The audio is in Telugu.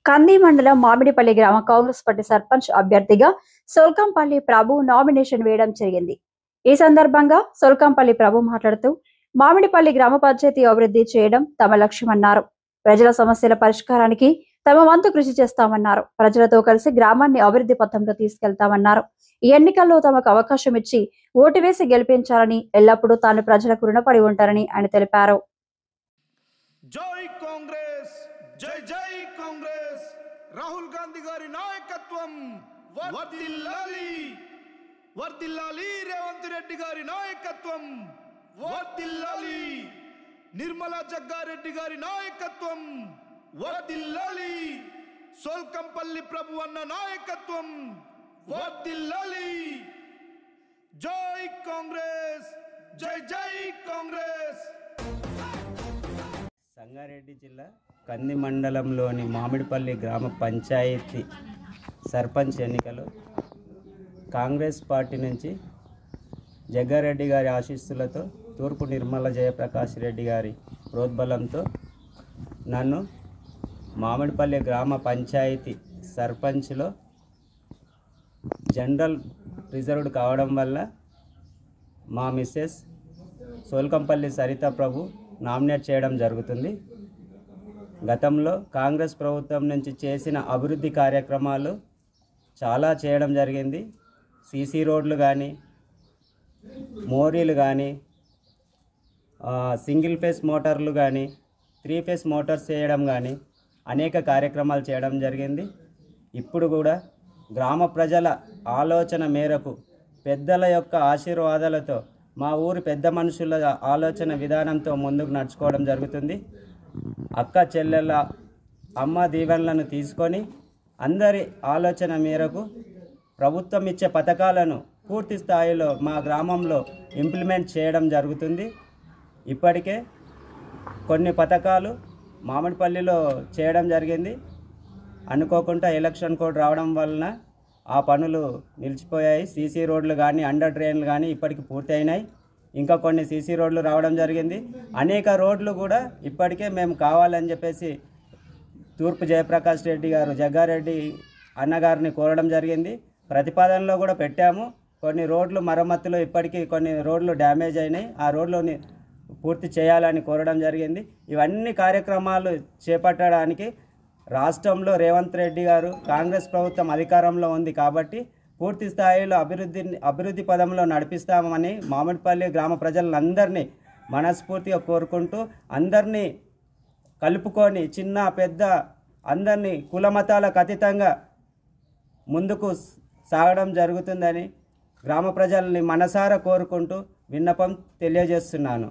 కంది మండలం మామిడిపల్లి గ్రామ కాంగ్రెస్ పార్టీ సర్పంచ్ అభ్యర్థిగా సోల్కంపల్లి ప్రభు నామినేషన్ వేయడం జరిగింది. ఈ సందర్భంగా సోల్కంపల్లి ప్రభు మాట్లాడుతూ మామిడిపల్లి గ్రామ పంచాయతీ అభివృద్ధి చేయడం తమ లక్ష్యమన్నారు. ప్రజల సమస్యల పరిష్కారానికి తమ వంతు కృషి చేస్తామన్నారు. ప్రజలతో కలిసి గ్రామాన్ని అభివృద్ధి పథంలో తీసుకెళ్తామన్నారు. ఈ ఎన్నికల్లో తమకు అవకాశం ఇచ్చి ఓటు వేసి గెలిపించాలని, ఎల్లప్పుడూ తాను ప్రజలకు రుణపడి ఉంటారని ఆయన తెలిపారు. జై కాంగ్రెస్, జై జై కాంగ్రెస్. రాహుల్ గాంధీ గారి నాయకత్వం వర్ధిల్లాలి, వర్ధిల్లాలి. రేవంత్ రెడ్డి గారి నాయకత్వం వర్ధిల్లాలి. నిర్మలా జగ్గారెడ్డి గారి నాయకత్వం వర్ధిల్లాలి. సోల్కంపల్లి ప్రభు అన్న నాయకత్వం వర్ధిల్లాలి. జై కాంగ్రెస్, జై జై కాంగ్రెస్. సంగారెడ్డి జిల్లా కంది మండలంలోని మామిడిపల్లి గ్రామ పంచాయతీ సర్పంచ్ ఎన్నికలు కాంగ్రెస్ పార్టీ నుంచి జగ్గారెడ్డి గారి ఆశీస్సులతో, తూర్పు నిర్మల జయప్రకాష్ రెడ్డి గారి ప్రోద్బలంతో నన్ను మామిడిపల్లి గ్రామ పంచాయతీ సర్పంచ్లో జనరల్ రిజర్వ్డ్ కావడం వల్ల మా మిస్సెస్ సోల్కంపల్లి సరిత ప్రభు నామినేట్ చేయడం జరుగుతుంది. గతంలో కాంగ్రెస్ ప్రభుత్వం నుంచి చేసిన అభివృద్ధి కార్యక్రమాలు చాలా చేయడం జరిగింది. సీసీ రోడ్లు కానీ, మోరీలు కానీ, సింగిల్ ఫేస్ మోటార్లు కానీ, 3 ఫేస్ మోటార్స్ చేయడం కానీ అనేక కార్యక్రమాలు చేయడం జరిగింది. ఇప్పుడు కూడా గ్రామ ప్రజల ఆలోచన మేరకు, పెద్దల యొక్క ఆశీర్వాదాలతో, మా ఊరి పెద్ద మనుషుల ఆలోచన విధానంతో ముందుకు నడుచుకోవడం జరుగుతుంది. అక్క చెల్లెళ్ళ అమ్మ దీవెనలను తీసుకొని అందరి ఆలోచన మేరకు ప్రభుత్వం ఇచ్చే పథకాలను పూర్తి స్థాయిలో మా గ్రామంలో ఇంప్లిమెంట్ చేయడం జరుగుతుంది. ఇప్పటికే కొన్ని పథకాలు మామిడిపల్లిలో చేయడం జరిగింది. అనుకోకుండా ఎలక్షన్ కోడ్ రావడం వలన ఆ పనులు నిలిచిపోయాయి. సీసీ రోడ్లు కానీ, అండర్ డ్రైన్లు కానీ ఇప్పటికి పూర్తి అయినాయి. ఇంకా కొన్ని సీసీ రోడ్లు రావడం జరిగింది. అనేక రోడ్లు కూడా ఇప్పటికే మేము కావాలని చెప్పేసి తూర్పు జయప్రకాష్ రెడ్డి గారు, జగ్గారెడ్డి అన్నగారిని కోరడం జరిగింది. ప్రతిపాదనలో కూడా పెట్టాము. కొన్ని రోడ్లు మరమ్మతులు, ఇప్పటికీ కొన్ని రోడ్లు డ్యామేజ్ అయినాయి. ఆ రోడ్లని పూర్తి చేయాలని కోరడం జరిగింది. ఇవన్నీ కార్యక్రమాలు చేపట్టడానికి రాష్ట్రంలో రేవంత్ రెడ్డి గారు, కాంగ్రెస్ ప్రభుత్వం అధికారంలో ఉంది కాబట్టి పూర్తి స్థాయిలో అభివృద్ధి పదంలో నడిపిస్తామని మామిడిపల్లి గ్రామ ప్రజలందరినీ మనస్ఫూర్తిగా కోరుకుంటూ, అందరినీ కలుపుకొని చిన్న పెద్ద అందరినీ కులమతాలకు అతీతంగా ముందుకు సాగడం జరుగుతుందని గ్రామ ప్రజల్ని మనసారా కోరుకుంటూ విన్నపం తెలియజేస్తున్నాను.